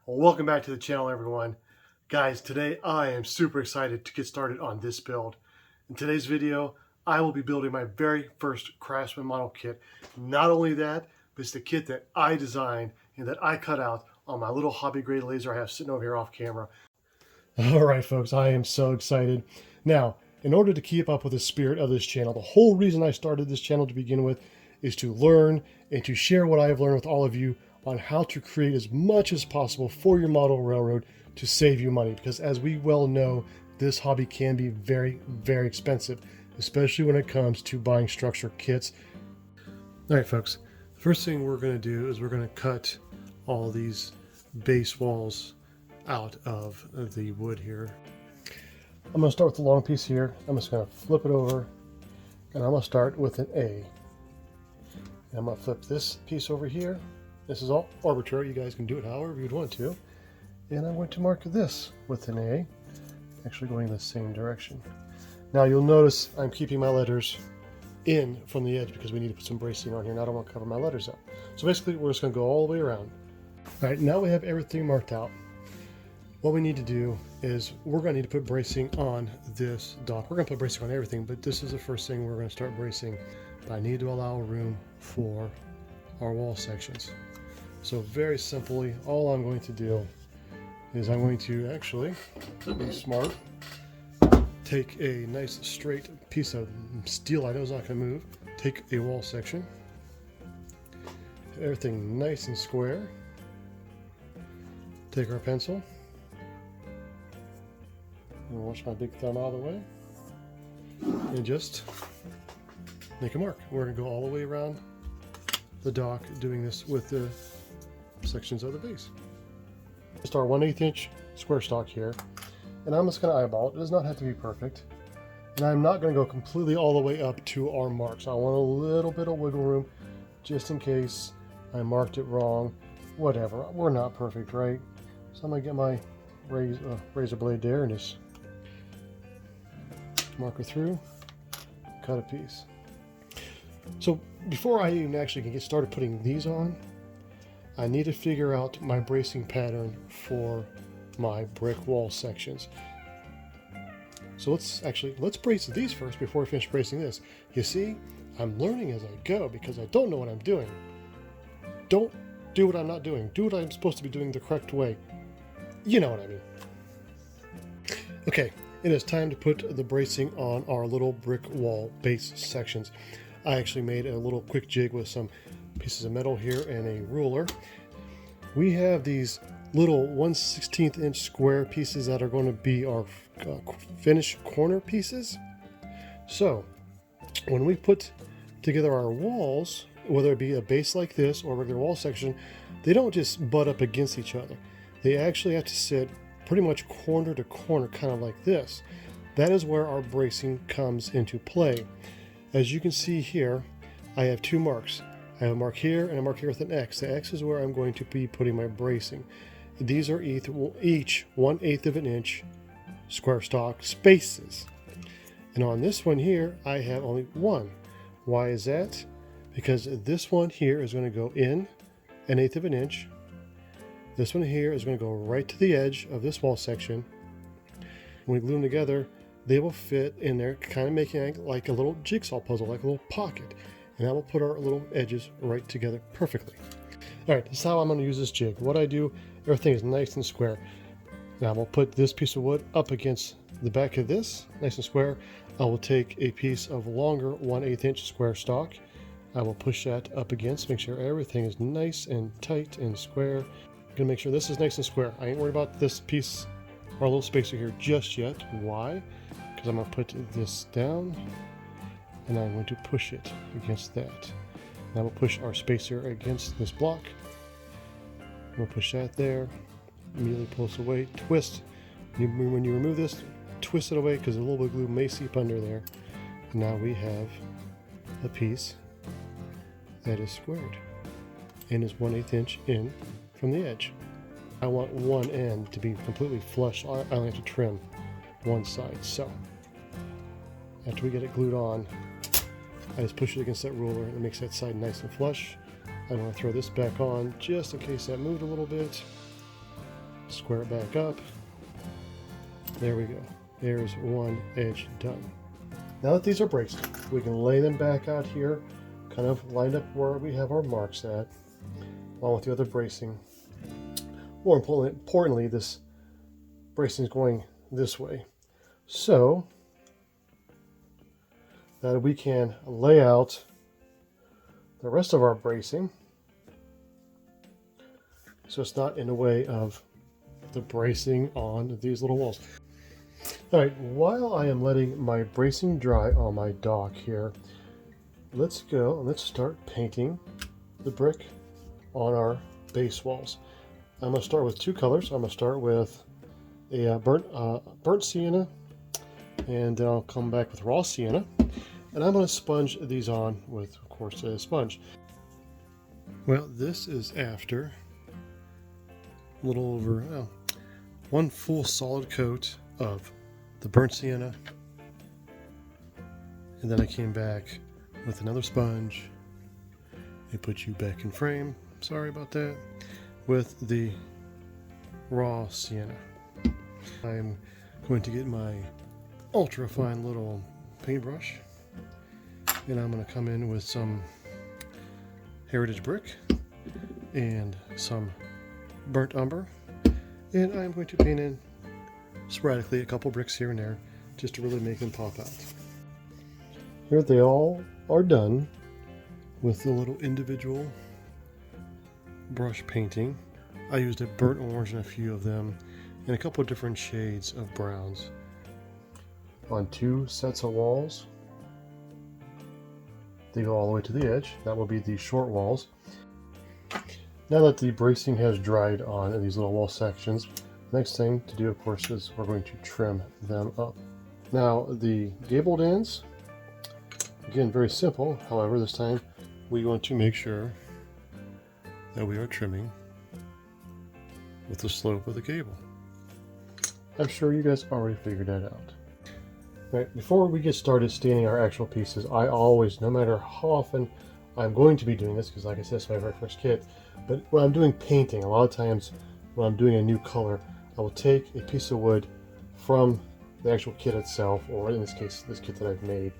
Well, welcome back to the channel, everyone. Guys, today I am super excited to get started on this build. In today's video, I will be building my very first Craftsman model kit. Not only that, but it's the kit that I designed and that I cut out on my little hobby grade laser I have sitting over here off camera. All right, folks, I am so excited. Now, in order to keep up with the spirit of this channel, the whole reason I started this channel to begin with is to learn and to share what I have learned with all of you on how to create as much as possible for your model railroad to save you money. Because as we well know, this hobby can be very, very expensive, especially when it comes to buying structure kits. All right, folks, the first thing we're going to do is we're going to cut all these base walls out of the wood here. I'm going to start with the long piece here. I'm just going to flip it over, and I'm going to start with an A. And I'm going to flip this piece over here. This is all arbitrary. You guys can do it however you'd want to. And I'm going to mark this with an A, actually going the same direction. Now you'll notice I'm keeping my letters in from the edge because we need to put some bracing on here, and I don't want to cover my letters up. So basically we're just going to go all the way around. All right, now we have everything marked out. What we need to do is we're going to need to put bracing on this dock. We're going to put bracing on everything, but this is the first thing we're going to start bracing. But I need to allow room for our wall sections. So very simply, all I'm going to do is I'm going to actually be smart, take a nice straight piece of steel I know is not going to move, take a wall section, everything nice and square, take our pencil, and wash my big thumb out of the way, and just make a mark. We're going to go all the way around the dock doing this with the sections of the base. Just our 1/8 inch square stock here, and I'm just going to eyeball it. It does not have to be perfect, and I'm not going to go completely all the way up to our marks. I want a little bit of wiggle room just in case I marked it wrong. Whatever, we're not perfect, right? So I'm going to get my razor blade there and just mark it through, cut a piece. So before I even actually can get started putting these on, I need to figure out my bracing pattern for my brick wall sections. So let's brace these first before we finish bracing this. You see, I'm learning as I go because I don't know what I'm doing. Don't do what I'm not doing. Do what I'm supposed to be doing the correct way. You know what I mean. Okay, it is time to put the bracing on our little brick wall base sections. I actually made a little quick jig with some pieces of metal here and a ruler. We have these little 1/16 inch square pieces that are going to be our finished corner pieces. So when we put together our walls, whether it be a base like this or a regular wall section, they don't just butt up against each other. They actually have to sit pretty much corner to corner, kind of like this. That is where our bracing comes into play. As you can see here, I have two marks. I have a mark here and a mark here with an X. The X is where I'm going to be putting my bracing. These are each 1/8 of an inch square stock spaces. And on this one here, I have only one. Why is that? Because this one here is going to go in 1/8 of an inch. This one here is going to go right to the edge of this wall section. When we glue them together, they will fit in there, kind of making like a little jigsaw puzzle, like a little pocket. And that will put our little edges right together perfectly. All right, this is how I'm going to use this jig. What I do, everything is nice and square. Now we'll put this piece of wood up against the back of this, nice and square. I will take a piece of longer 1/8 inch square stock. I will push that up against, make sure everything is nice and tight and square. I'm gonna make sure this is nice and square. I ain't worried about this piece, our little spacer here just yet. Why? Because I'm gonna put this down, and I'm going to push it against that. Now we'll push our spacer against this block. We'll push that there, immediately pull this away, twist. When you remove this, twist it away because a little bit of glue may seep under there. And now we have a piece that is squared and is 1/8 inch in from the edge. I want one end to be completely flush. I only have to trim one side. So after we get it glued on, I just push it against that ruler and it makes that side nice and flush. I'm going to throw this back on just in case that moved a little bit. Square it back up. There we go. There's one edge done. Now that these are braced, we can lay them back out here, kind of lined up where we have our marks at, along with the other bracing. More importantly, this bracing is going this way, so that we can lay out the rest of our bracing so it's not in the way of the bracing on these little walls. All right, while I am letting my bracing dry on my dock here, let's go and let's start painting the brick on our base walls. I'm going to start with two colors. I'm going to start with a burnt sienna, and then I'll come back with raw sienna, and I'm going to sponge these on with, of course, a sponge. Well, this is after a little over one full solid coat of the burnt sienna, and then I came back with another sponge. They put you back in frame, sorry about that, with the raw sienna. I'm going to get my ultra fine little paintbrush, and I'm going to come in with some heritage brick and some burnt umber, and I'm going to paint in sporadically a couple bricks here and there just to really make them pop out. Here they all are done with the little individual brush painting. I used a burnt orange in a few of them and a couple of different shades of browns on two sets of walls. They go all the way to the edge. That will be the short walls. Now that the bracing has dried on these little wall sections, next thing to do, of course, is we're going to trim them up. Now, the gabled ends, again, very simple. However, this time we want to make sure that we are trimming with the slope of the gable. I'm sure you guys already figured that out. Right, before we get started staining our actual pieces, I always, no matter how often I'm going to be doing this, because like I said, it's my very first kit, but when I'm doing painting, a lot of times when I'm doing a new color, I will take a piece of wood from the actual kit itself, or in this case, this kit that I've made,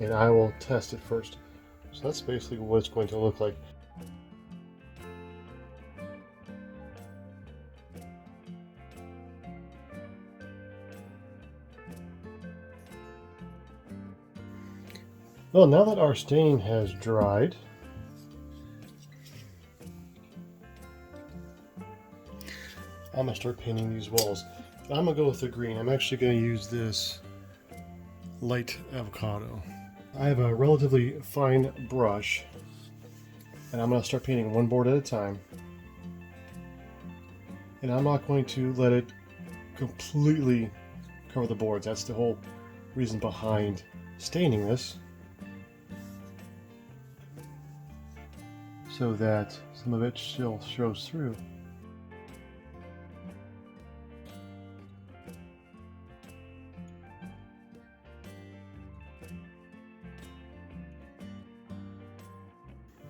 and I will test it first. So that's basically what it's going to look like. Well, now that our stain has dried, I'm going to start painting these walls. I'm going to go with the green. I'm actually going to use this light avocado. I have a relatively fine brush, and I'm going to start painting one board at a time. And I'm not going to let it completely cover the boards. That's the whole reason behind staining this, so that some of it still shows through.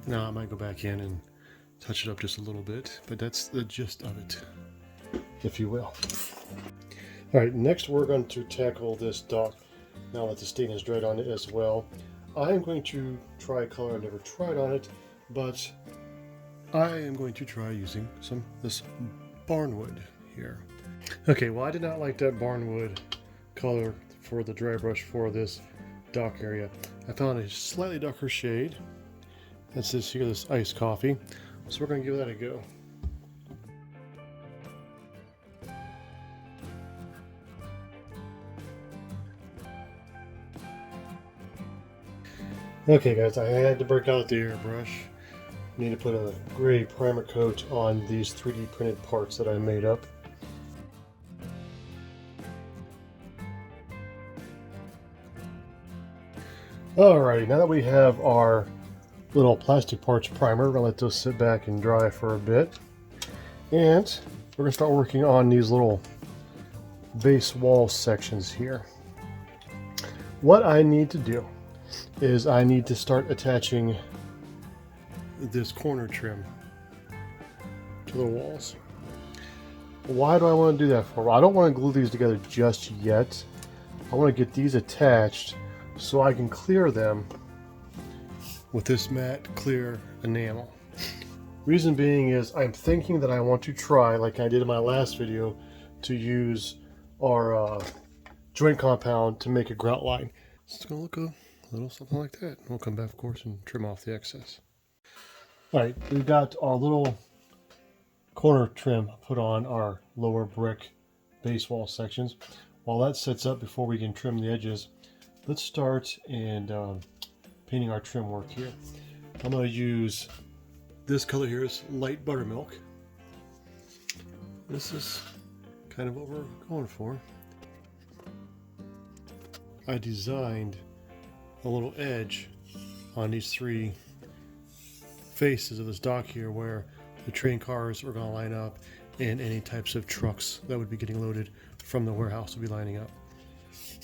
Now I might go back in and touch it up just a little bit, but that's the gist of it, if you will. Alright, next we're going to tackle this dock. Now that the stain is dried on it as well, I am going to try a color I've never tried on it, but I am going to try using this barnwood here. Okay, well, I did not like that barnwood color for the dry brush for this dock area. I found a slightly darker shade. That's this here, this iced coffee. So we're going to give that a go. Okay guys, I had to break out the airbrush. I need to put a gray primer coat on these 3D printed parts that I made up. Alrighty, now that we have our little plastic parts primer, we're going to let those sit back and dry for a bit. And we're going to start working on these little base wall sections here. What I need to do is I need to start attaching this corner trim to the walls. Why do I want to do that for? Well, I don't want to glue these together just yet. I want to get these attached so I can clear them with this matte clear enamel. Reason being is I'm thinking that I want to try, like I did in my last video, to use our joint compound to make a grout line. It's going to look a little something like that. We'll come back, of course, and trim off the excess. All right, we've got our little corner trim put on our lower brick base wall sections. While that sets up before we can trim the edges, let's start and painting our trim work here. I'm going to use this color here is light buttermilk. This is kind of what we're going for. I designed a little edge on these three faces of this dock here where the train cars are going to line up and any types of trucks that would be getting loaded from the warehouse will be lining up.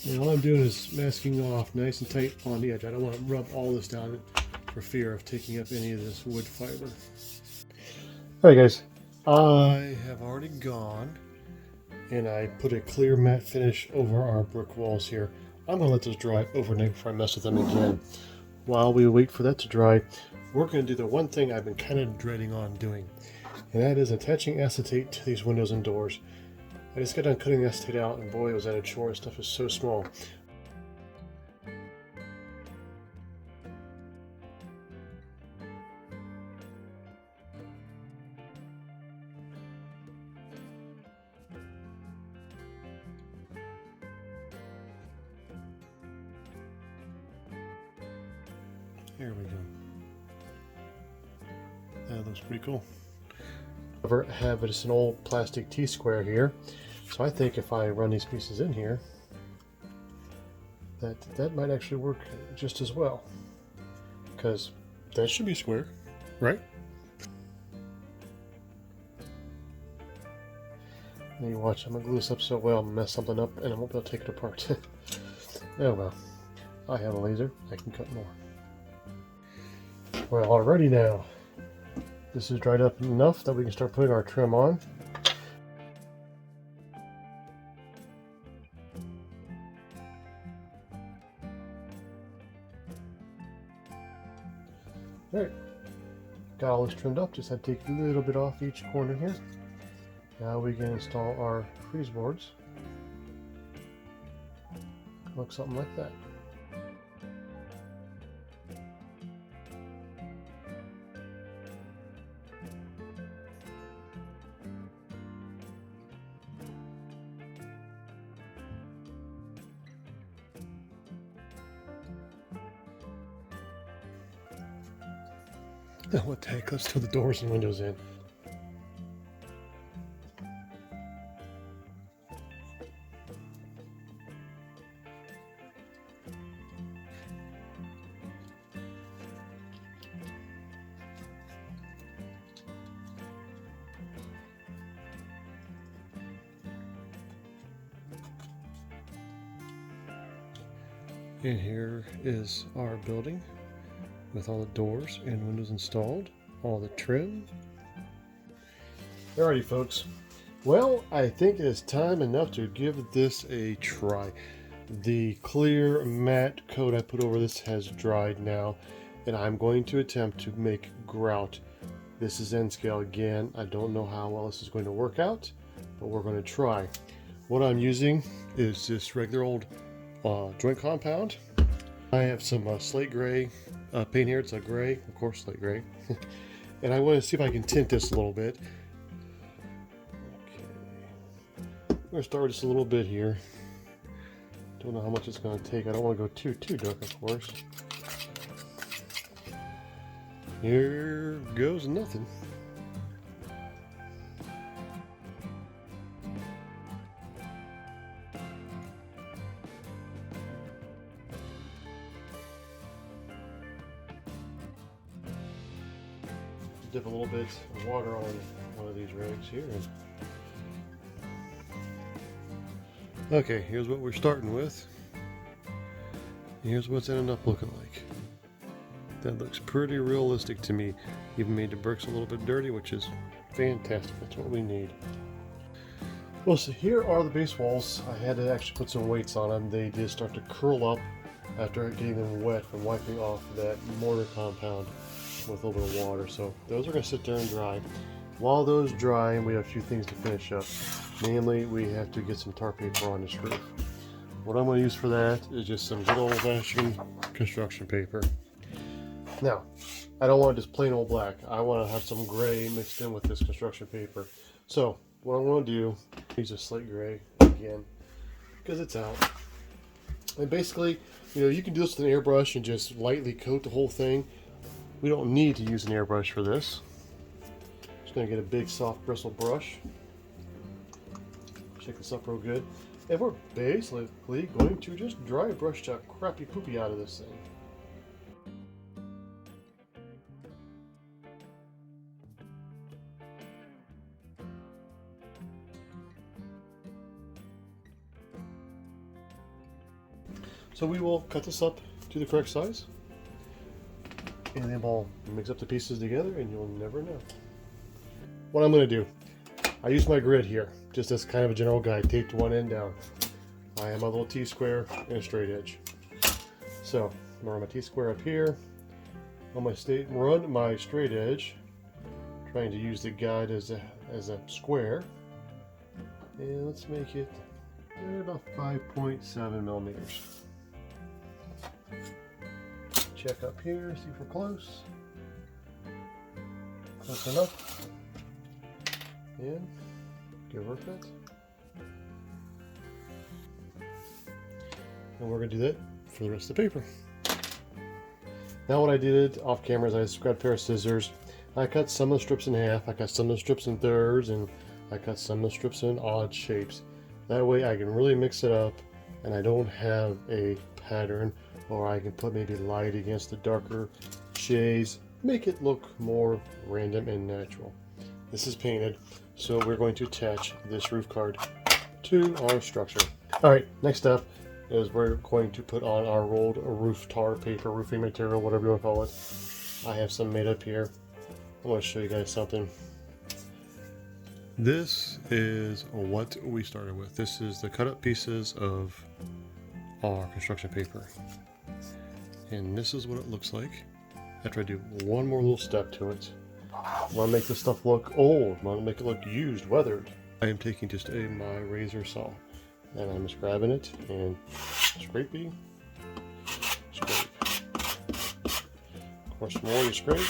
And all I'm doing is masking off nice and tight on the edge. I don't want to rub all this down for fear of taking up any of this wood fiber. Alright guys, I have already gone and I put a clear matte finish over our brick walls here. I'm going to let those dry overnight before I mess with them again. While we wait for that to dry, we're going to do the one thing I've been kind of dreading on doing, and that is attaching acetate to these windows and doors. I just got done cutting the acetate out, and boy, was that a chore. This stuff is so small. Here we go. That looks pretty cool. I have just an old plastic T-square here, so I think if I run these pieces in here, that might actually work just as well, because that should be square, right? And you watch, I'm gonna glue this up so well, I'm gonna mess something up, and I won't be able to take it apart. Oh well, I have a laser, I can cut more. Well, already now, this is dried up enough that we can start putting our trim on. Alright, got all this trimmed up, just had to take a little bit off each corner here. Now we can install our freeze boards. Look something like that. What the heck, let's throw the doors and windows in. And here is our building with all the doors and windows installed, all the trim. Alrighty folks, well, I think it's time enough to give this a try. The clear matte coat I put over this has dried now, and I'm going to attempt to make grout. This is N scale again. I don't know how well this is going to work out, but we're going to try. What I'm using is just regular old joint compound. I have some slate gray paint here. It's a gray, of course, slate gray. And I want to see if I can tint this a little bit. Okay. I'm going to start just a little bit here. Don't know how much it's going to take. I don't want to go too dark, of course. Here goes nothing. Dip a little bit of water on one of these rags here. Okay, here's what we're starting with. Here's what's ended up looking like. That looks pretty realistic to me. Even made the bricks a little bit dirty, which is fantastic. That's what we need. Well, so here are the base walls. I had to actually put some weights on them. They did start to curl up after getting them wet from wiping off that mortar compound with a little bit of water. So those are going to sit there and dry. While those dry, we have a few things to finish up. Namely, we have to get some tar paper on this roof. What I'm going to use for that is just some good old-fashioned construction paper. Now, I don't want just plain old black. I want to have some gray mixed in with this construction paper. So what I'm going to do is use a slate gray again because it's out. And basically, you can do this with an airbrush and just lightly coat the whole thing. We don't need to use an airbrush for this. Just going to get a big soft bristle brush. Shake this up real good. And we're basically going to just dry brush that crappy poopy out of this thing. So we will cut this up to the correct size, and then we'll mix up the pieces together and you'll never know. What I'm going to do, I use my grid here, just as kind of a general guide, taped one end down. I have my little T-square and a straight edge. So I'm going to run my T-square up here, on my run my straight edge, trying to use the guide as a square, and let's make it about 5.7 millimeters. Check up here, see if we're close. Close enough. And give her a fit. And we're going to do that for the rest of the paper. Now what I did off camera is I just grabbed a pair of scissors. I cut some of the strips in half, I cut some of the strips in thirds, and I cut some of the strips in odd shapes. That way I can really mix it up and I don't have a pattern, or I can put maybe light against the darker shades, make it look more random and natural. This is painted, so we're going to attach this roof card to our structure. Alright, next up is we're going to put on our rolled roof tar paper, roofing material, whatever you want to call it. I have some made up here. I want to show you guys something. This is what we started with. This is the cut up pieces of our construction paper. And this is what it looks like after I do one more little step to it. I want to make this stuff look old. I want to make it look used, weathered. I am taking just my razor saw and I'm just grabbing it and scrape. Of course, the more you scrape,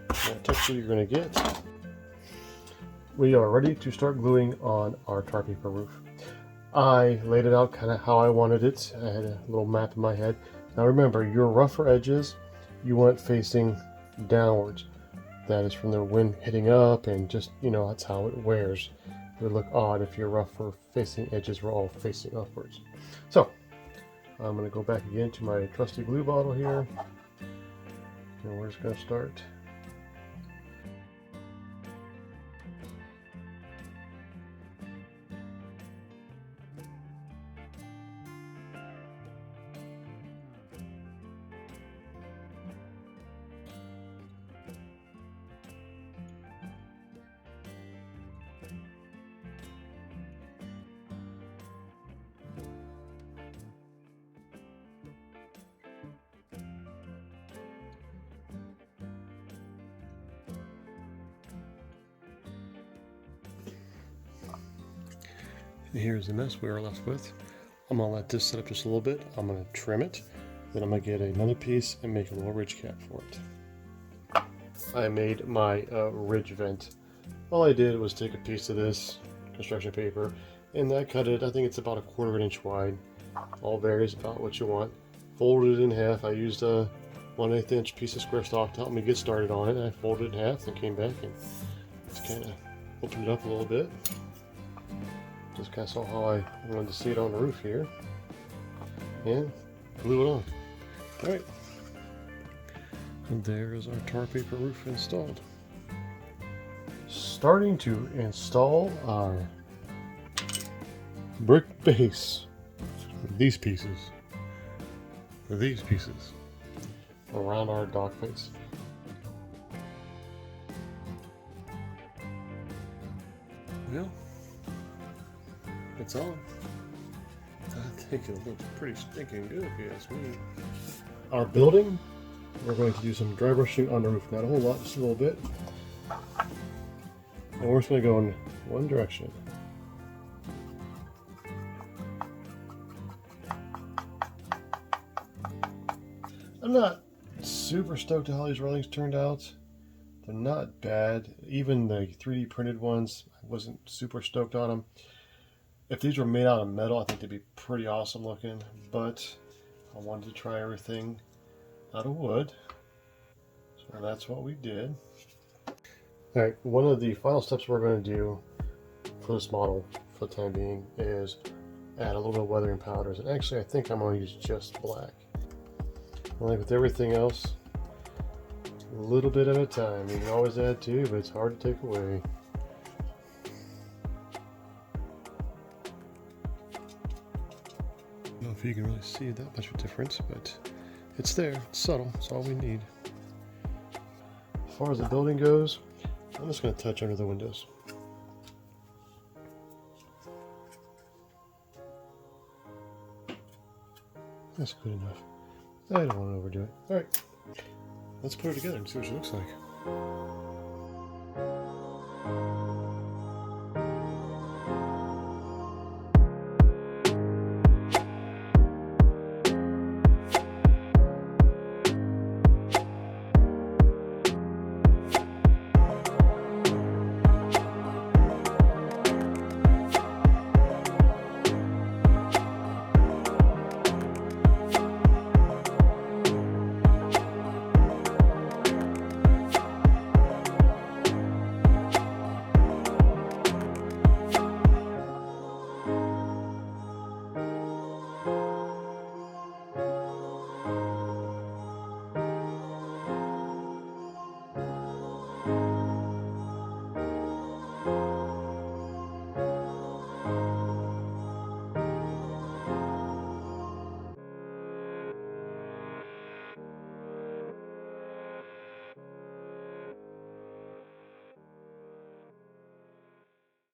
the more texture you're going to get. We are ready to start gluing on our tar paper roof. I laid it out kind of how I wanted it. I had a little map in my head. Now remember, your rougher edges, you want facing downwards. That is from the wind hitting up, and just, that's how it wears. It would look odd if your rougher facing edges were all facing upwards. So, I'm going to go back again to my trusty glue bottle here. And we're just going to start. Here's the mess we are left with. I'm going to let this set up just a little bit. I'm going to trim it. Then I'm going to get another piece and make a little ridge cap for it. I made my ridge vent. All I did was take a piece of this construction paper and I cut it. I think it's about 1/4 inch wide. All varies about what you want. Folded it in half. I used a 1/8 inch piece of square stock to help me get started on it. I folded it in half and came back and just kind of opened it up a little bit. Just kind of saw how I wanted to see it on the roof here, and glue it on. Alright, and there is our tar paper roof installed. Starting to install our brick base for these pieces around our dog face. Well, It's on. I think it looks pretty stinking good if you ask me. Our building, we're going to do some dry brushing on the roof. Not a whole lot, just a little bit. And we're just going to go in one direction. I'm not super stoked at how these railings turned out. They're not bad. Even the 3D printed ones, I wasn't super stoked on them. If these were made out of metal, I think they'd be pretty awesome looking, but I wanted to try everything out of wood. So that's what we did. Alright, one of the final steps we're going to do for this model, for the time being, is add a little bit of weathering powders. And actually, I think I'm going to use just black. Like with everything else, a little bit at a time. You can always add to, but it's hard to take away. I don't know if you can really see that much of a difference, but it's there. It's subtle. It's all we need. As far as the building goes, I'm just going to touch under the windows. That's good enough. I don't want to overdo it. Alright, let's put it together and see what she looks like.